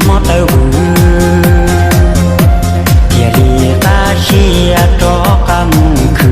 mót tơ vừ kia đi ta chia cho cam khứ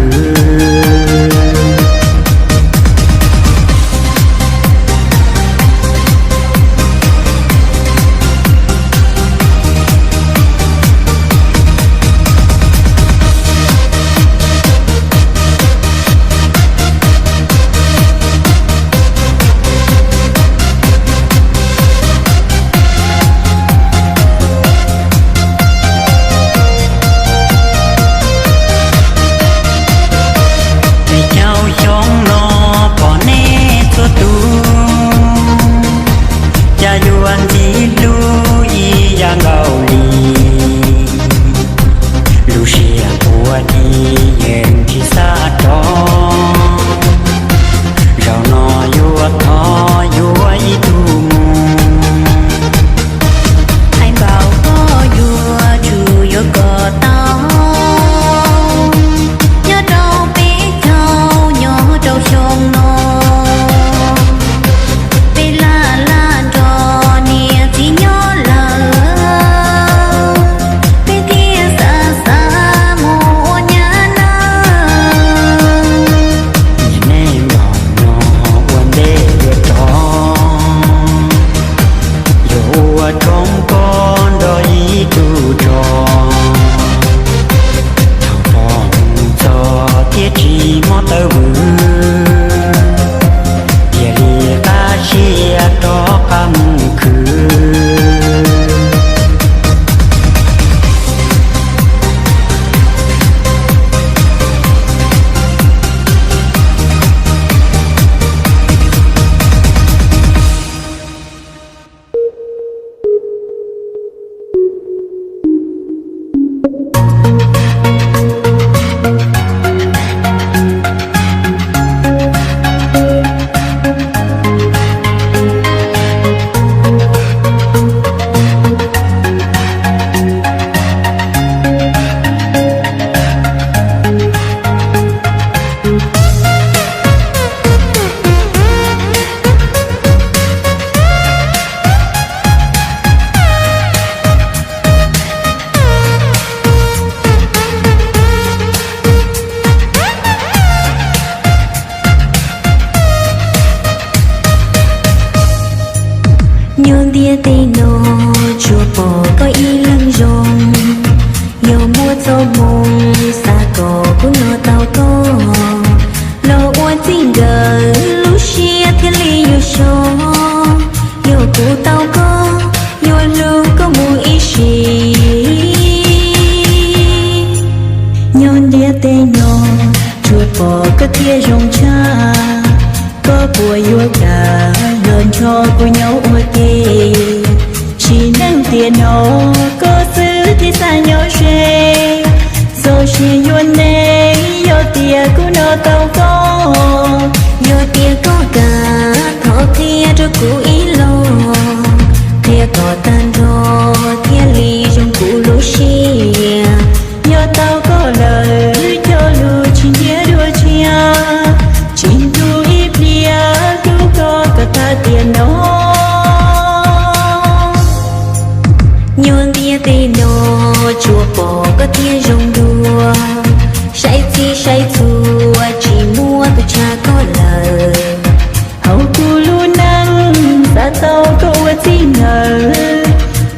nhon dia tê nô chùa bò có y lăng rong yo mua cho mông xa cò cũng nó tao có lo uốn tình gờ lu xia thiên li yo show yo cụ tao có yo lu có mua ý gì nhon dia tê nô chùa bò có tia rong cha có bùa yo cả lớn cho của nhau ôi kì chỉ nâng tiền nó có giữ thì xa nhau chê rồi chỉ yuan nê yo tia của nó tao có yo tia có cả thọ thia cho cụ ý lo thia có tan rò thia ly trong cụ lô xia yo tao có lời cho lu chỉ nhớ đua chia chính tu ít lia tu có cả ta tiền nó nhon tia tê nô chùa bò có tia rong đua say chi say chùa chỉ mua tu cha có lời hậu tu lu năng xa tao có chi ngờ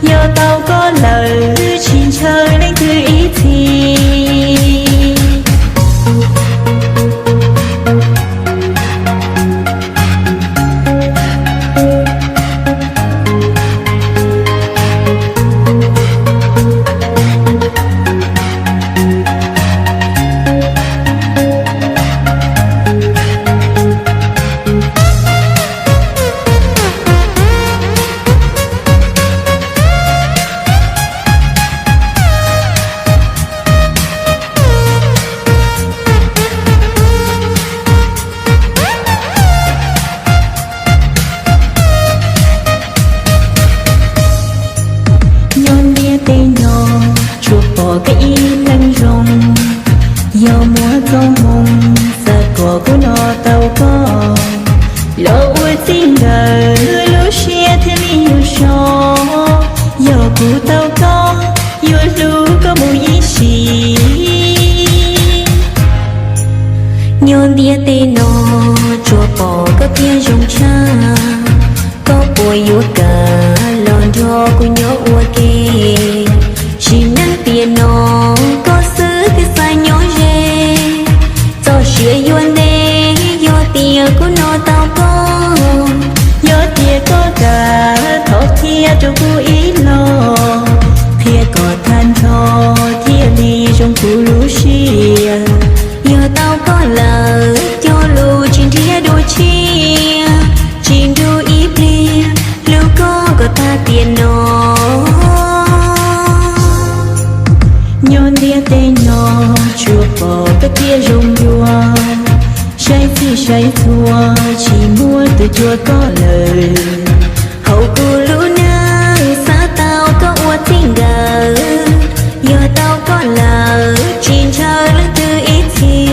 do tao có lời xin chơi đánh thư ý thì cái y lăng rong do múa trong mông xa cỏ của nó tao có lo ua xin ngờ lu xia thiên yêu cho cụ tao có yêu lu có mùi ý xì nhon dia tê nó chùa bỏ có kia rong cha có bùi yêu cả lon cho cô nhớ ua kê chỉ nắng tiền nó có xứ cái sai nhỏ rê cho sửa yuan đê yo tiền của nó tao có yo tiền có cả thọ thia trong cô ý lo thia có than cho thia đi trong cô lú xìa yo tao có lỡ cho lù trên thia đôi chia trên đôi ý bia lưu có ta tiền nó nhon dia tê nhỏ chùa bỏ cái kia rong đua say phi say thua chỉ mua từ chùa có lời hậu cu lũ na xa tao có ua thiên gờ giờ tao có lỡ trên chờ lưng từ ít thì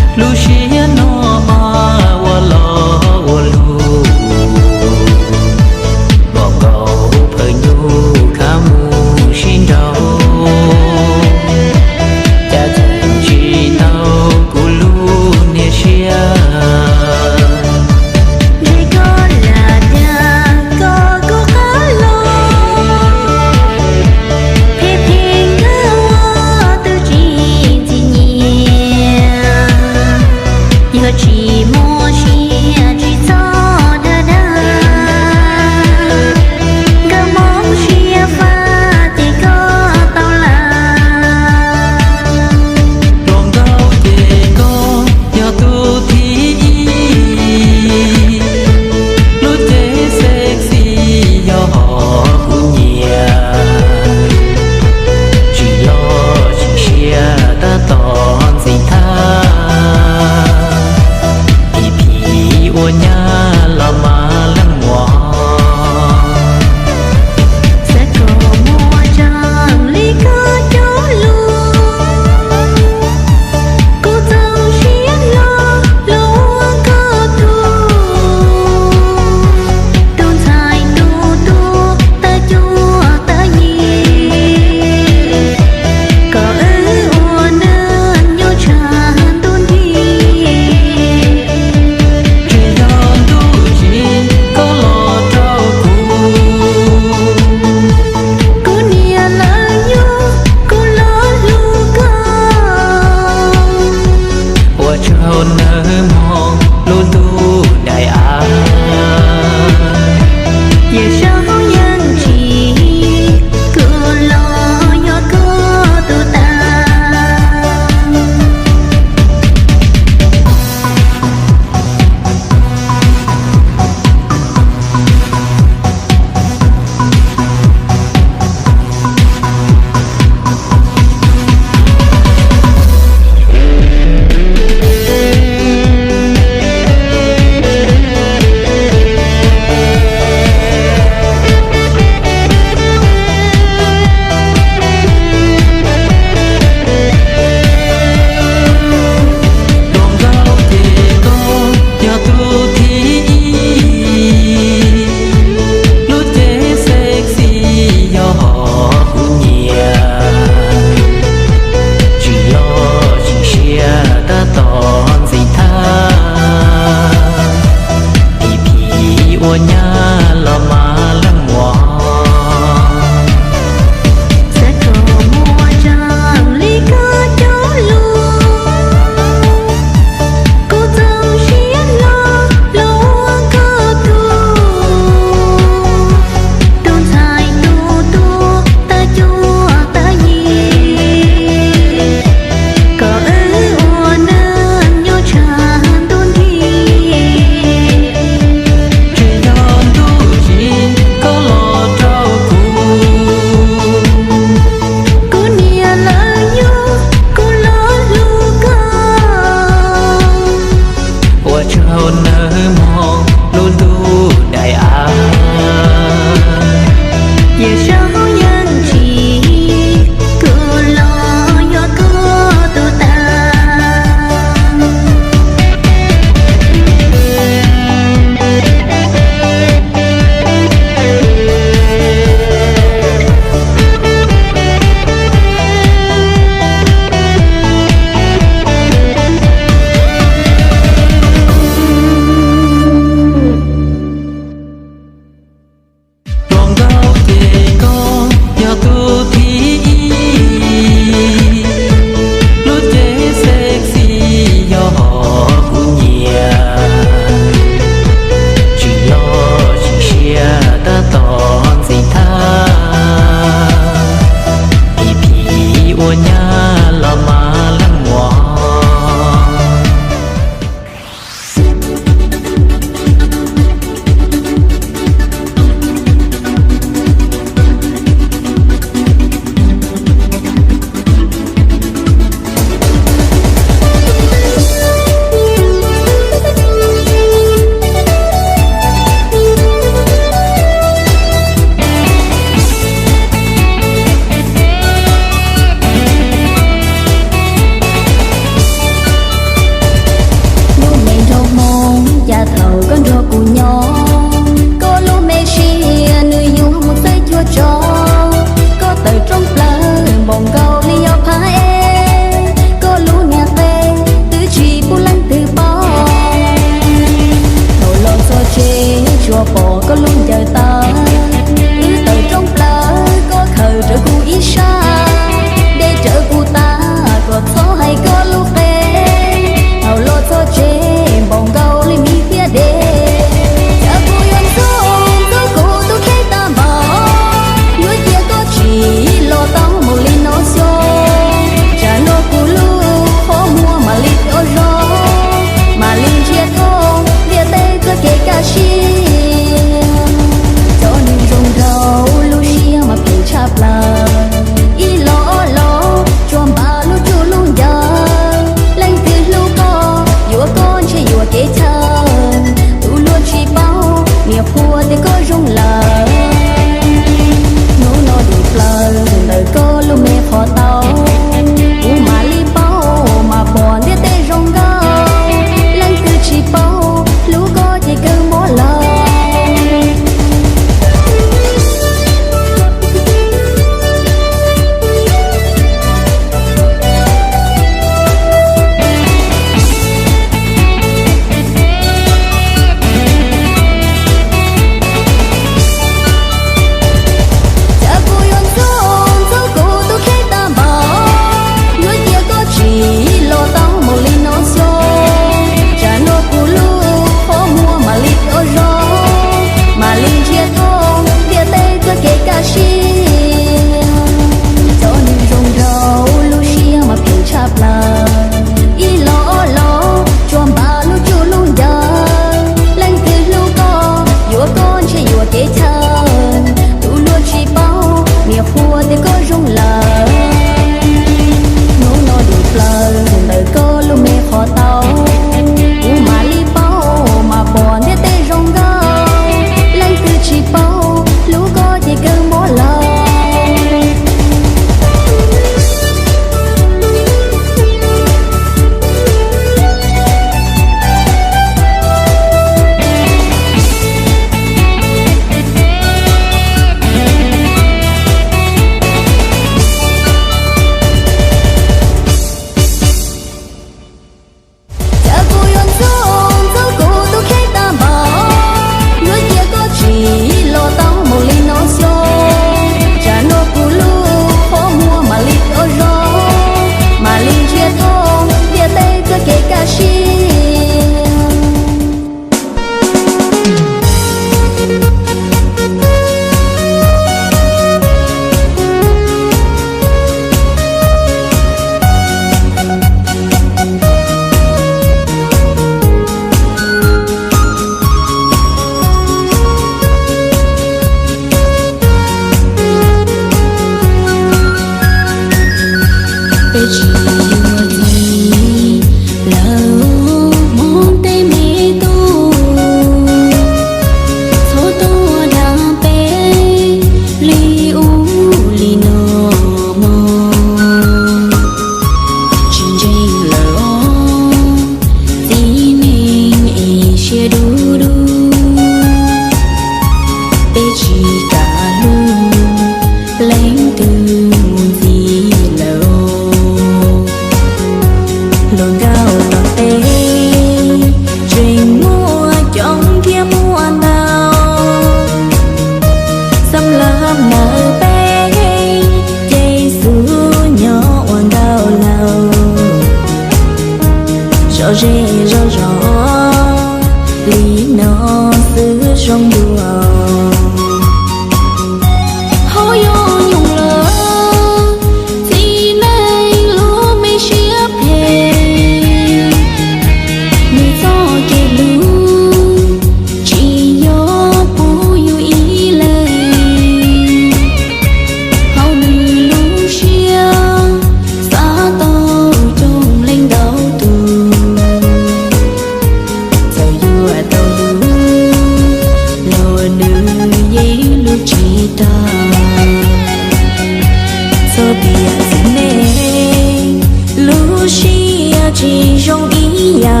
ยา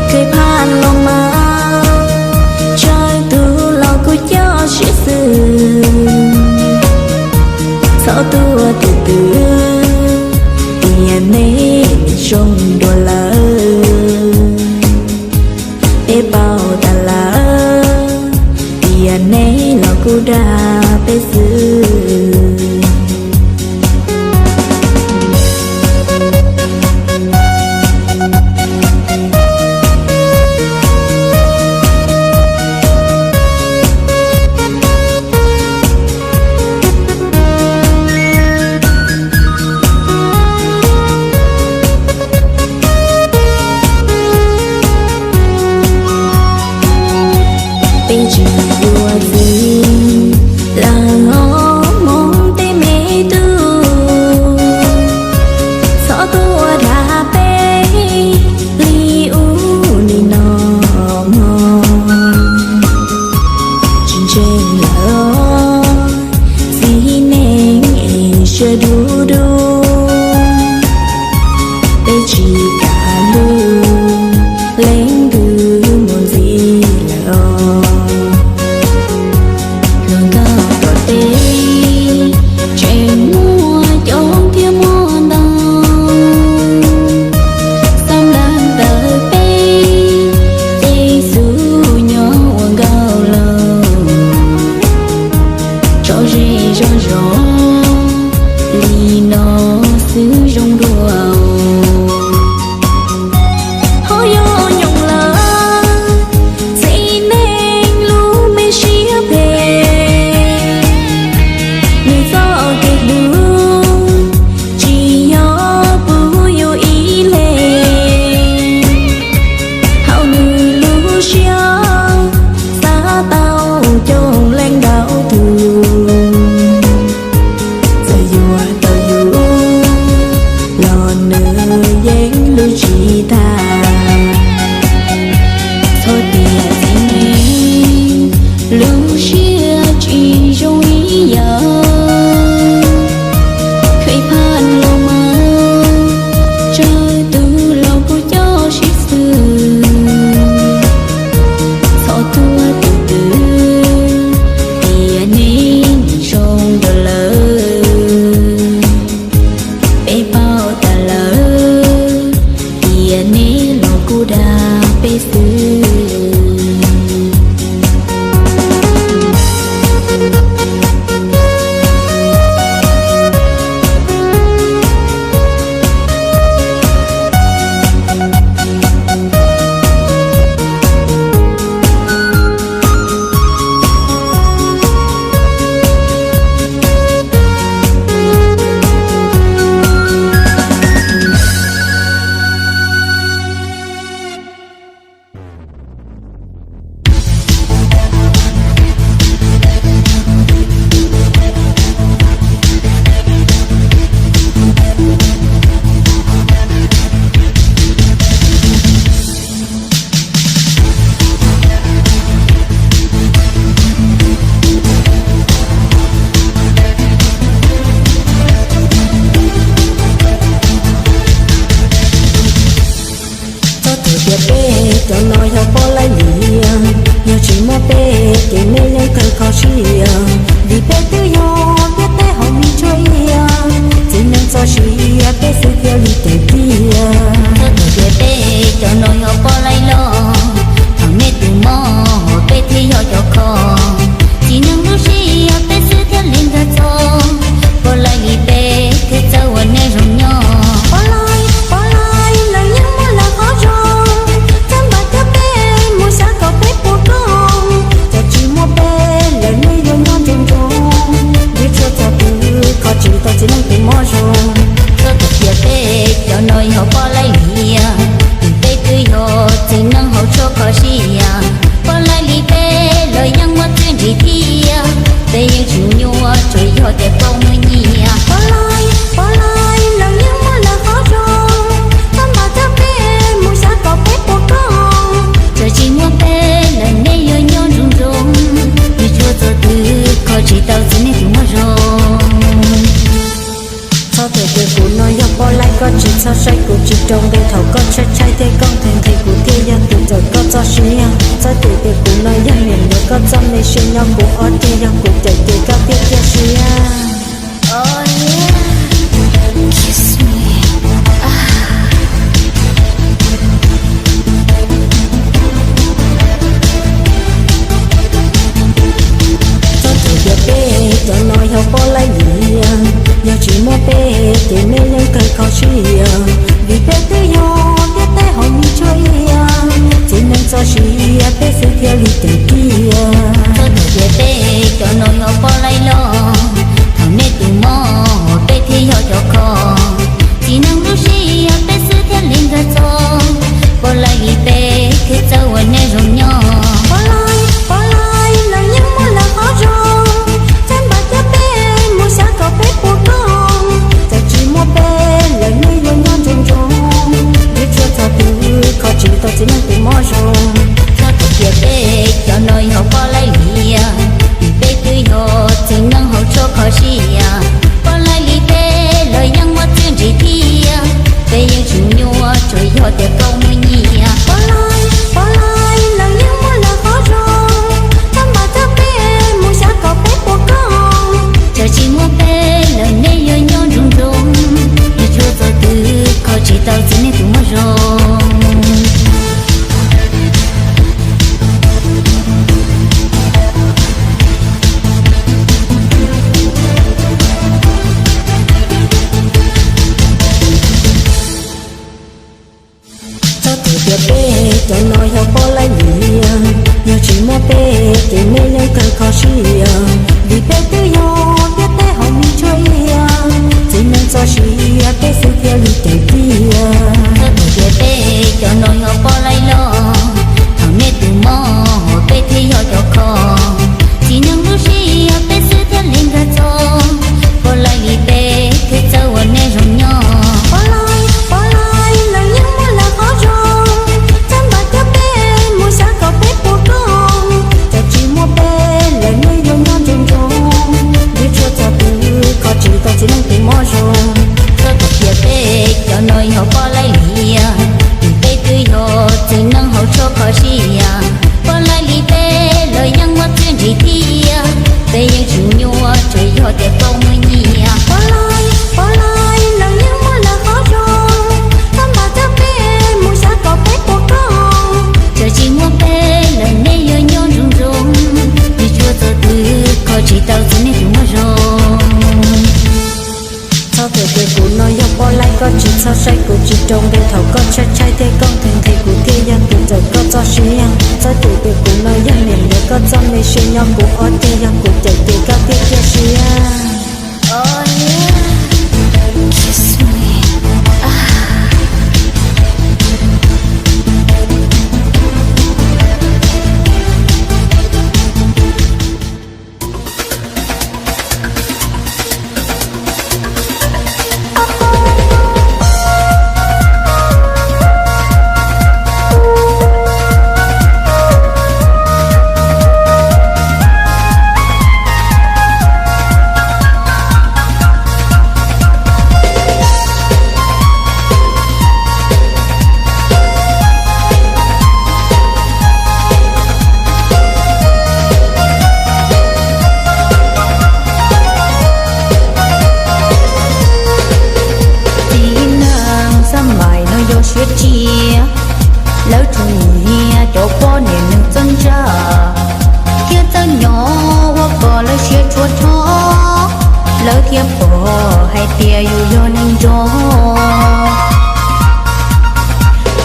เคยผ่านลงมาชายตัวเราก็ย่อชื่อสื่อสาวตัวตื่นตื่นเตียนในชงดัวละเอเป่าตาละเตียนในเราก็ด่าไปซื้อ có tâm này xin nhau của ở thì nhau của chạy từ cao tiết kia xia. Oh yeah, kiss me. Cho từ giờ bé cho nói học bỏ lại nhỉ, giờ chỉ mua bé thì nên lên cởi khó xia, vì bé tự do biết tay họ mi chơi, chỉ nên cho xia bé sự theo lý tưởng kia. Cho từ giờ bé cho nói học bỏ lại lo, thằng nên từ mò bé thì họ cho khó, chỉ năng lúc xia bé sự theo linh cả cho, bỏ lại bé cứ cháu ở nơi rộng nhỏ. Bỏ lại là những món là khó rồi, chân bạc cho bé mua sáng cà phê của con, giờ chỉ mua bé là nơi luôn ngon trông trông, biết chưa thà từ khó chỉ tao chỉ năng từ mò rồi. Cho từ giờ bé cho nói học bỏ lại lìa, vì bé cứ họ chỉ năng học cho khó xia, bỏ lại lì bé lời nhăng mất chuyện gì thia, béยังchịu nhua trời họ để câu mới nhia. Bỏ lại là những món là khó rồi, chân bạc cho bé mua sáng cà phê của con. Chờ chỉ mua bé lời này nhớ nhớ rung rung, như chưa giờ từ khó chỉ tao chỉ nên tụi mất rồi. Cho từ giờ bé cho nói học bỏ lại nhỉ, giờ chỉ mua bé thì nên lên cởi khó xia, vì bé tự do biết tay họ mi chơi, chỉ nên cho xia bé sự theo lý tưởng kia. Cho từ giờ bé cho nói họ bỏ lại lo, thằng nên từ mò bé thì họ cho khó, chỉ năng lúc xia bé sự theo linh cả cho, bỏ lại lì bé cứ cháu ở nơi rộng nhỏ. Bỏ lại là những món là khó rồi, chân bạc cho bé mua sáng cà phê của con, giờ chỉ mua bé là nơi luôn ngon trông trông, biết chưa thà từ khó chỉ tao chỉ năng từ mò rồi. Cho từ giờ bé cho nói họ bỏ lại lìa, vì bé cứ họ chỉ năng học cho khó xia, bỏ lại lì bé lời nhăng mất chuyện gì thia, béยังchịu nhua trời họ để câu mới nhia. Bỏ lại là những món là khó rồi, chân bạc cho bé mua sáng cà phê của con. Chờ chỉ mua bé lời này nhớ nhớ rung rung, vì chưa giờ từ khó chỉ tao chỉ nên tụi mất rồi. Sao thời tuổi của nó dọc bỏ lại có chỉ sao say của chỉ trong bên thầu có trái trái thế con thường thầy của kia dân từ giờ có cho xí ăn. Sao tuổi của nó dân miền để có cho mình xí nhau của ở thì dân của chạy từ cao tiết kia xí ăn. Oh yeah, kiss me. Lỡ chung nhia cho có niềm nâng chân ra kia chân nhỏ hoa cỏ lỡ chia chuột thó lỡ kia bỏ hay tia yêu yo nâng gió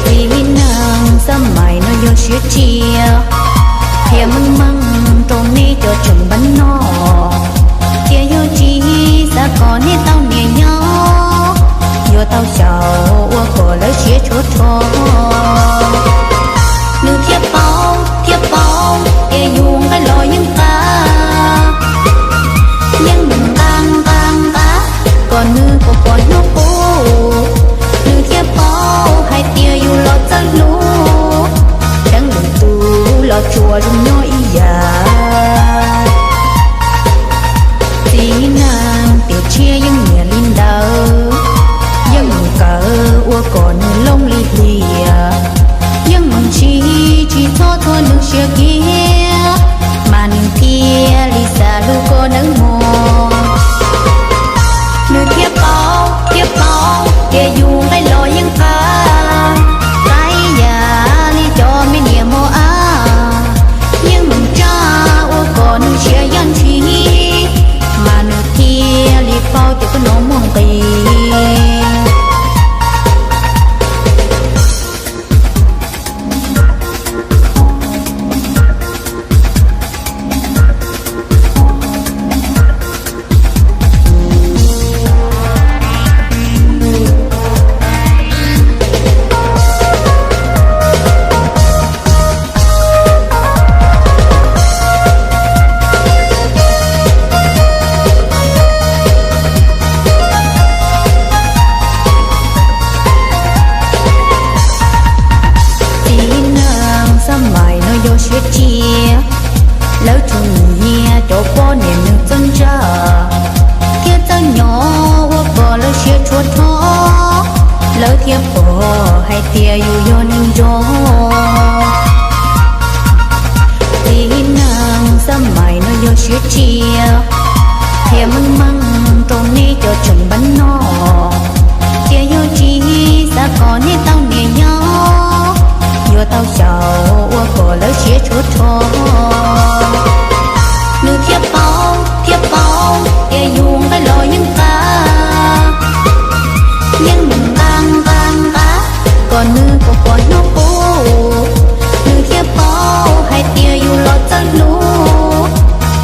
vì nàng xa mày nó yo chia chia kia măng măng trong ní cho chừng bánh nó kia yo chi xa có ní tao nhẹ nhỏ yo tao chào hoa cỏ lỡ chia chuột thó nữ thiếp bao kia dùng cái lối những ta nhưng mình bang bá còn nữ của con nó cô nữ thiếp bao hai tia yêu lo chân lú chẳng đừng tu lo chùa rung nhoi già tí nàng tiểu chia những nhà linh đầu nhưng cờ ua còn lông lì lìa nhưng mong chỉ cho thôi nước chia kia tia yêu yo ninh gió tí nàng sớm mày nó yo chia chia thia măng măng trong ní cho chồng bánh no tia yo chi sa có ní tao nè nhó yo tao giàu qua cổ lỡ chia chút thôi nữ thiếp bao tia dùng cái lối những ta nhưng mình vang vá còn nữ còn nó cố nữ thiếp bao hay tia yêu lo chân lú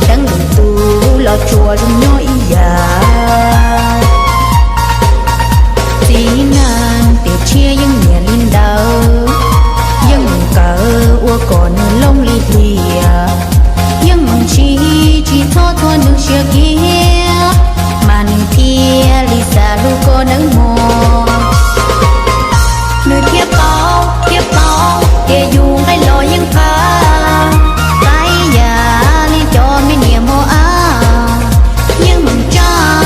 chẳng đừng tu lo chùa trong nhói già tí nan để chia những nhà linh đầu những cờ ua còn lông lì lìa những mong chi thô nữ chia kia mà nữ thia lì xa lu cô nắng mùa nữ thiếp bao kia dùng cái lối những pha cái già li cho mi niệm mô á nhưng mong cha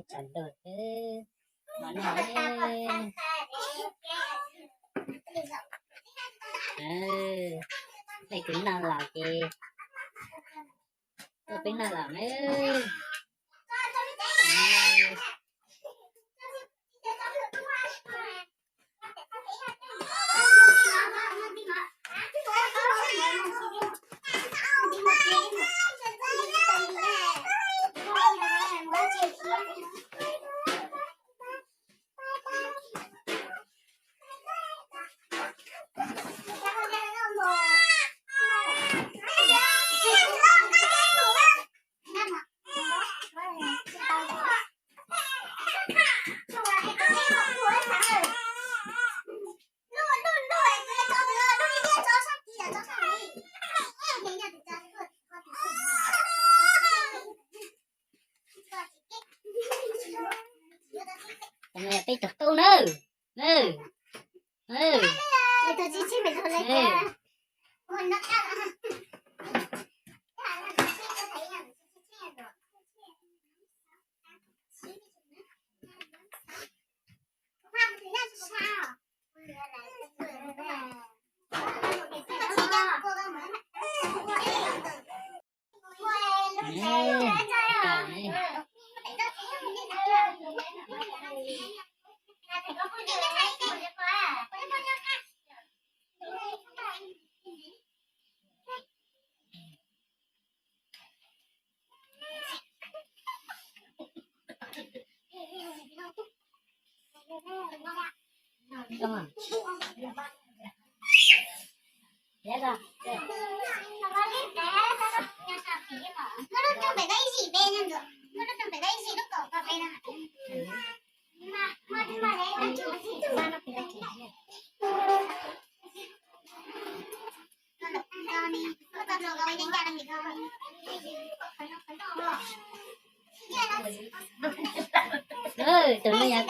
Chẳng được món này này tính nào làm gì tôi tính nào làm ấy mẹ đi tập tu nữa đúng không? Dạ rồi. Tụi nó nhà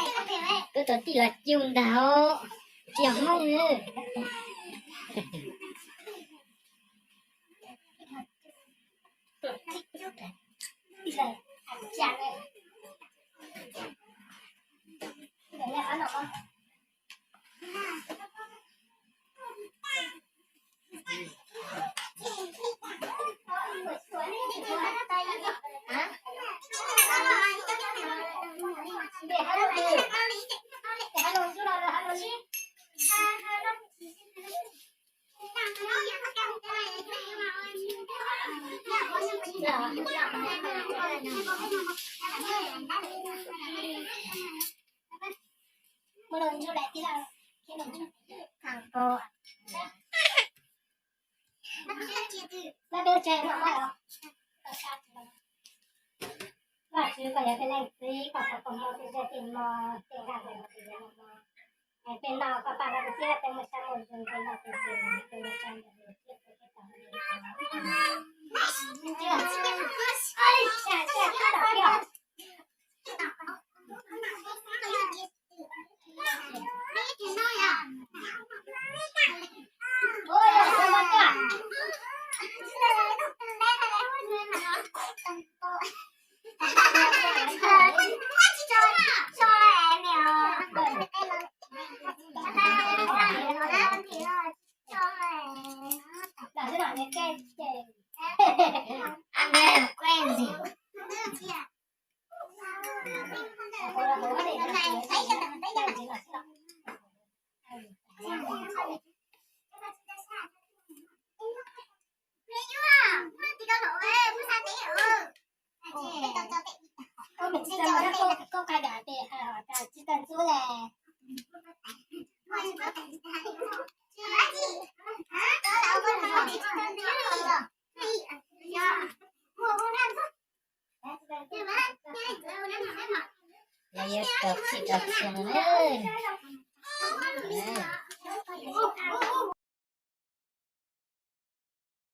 tôi tưởng chỉ là chiều đào chiều không nữa Một lần cho đẹp tí là khi mình thằng cô nó đưa chơi nó phải không? Và chứ còn cái này thì còn một cái tiền mà tiền hàng này mà tiền nào có bạn là cái tiền 100 một tiền là tiền 100 anh em quen gì cô cài đặt thì chỉ cần số là ya ya, tak sih,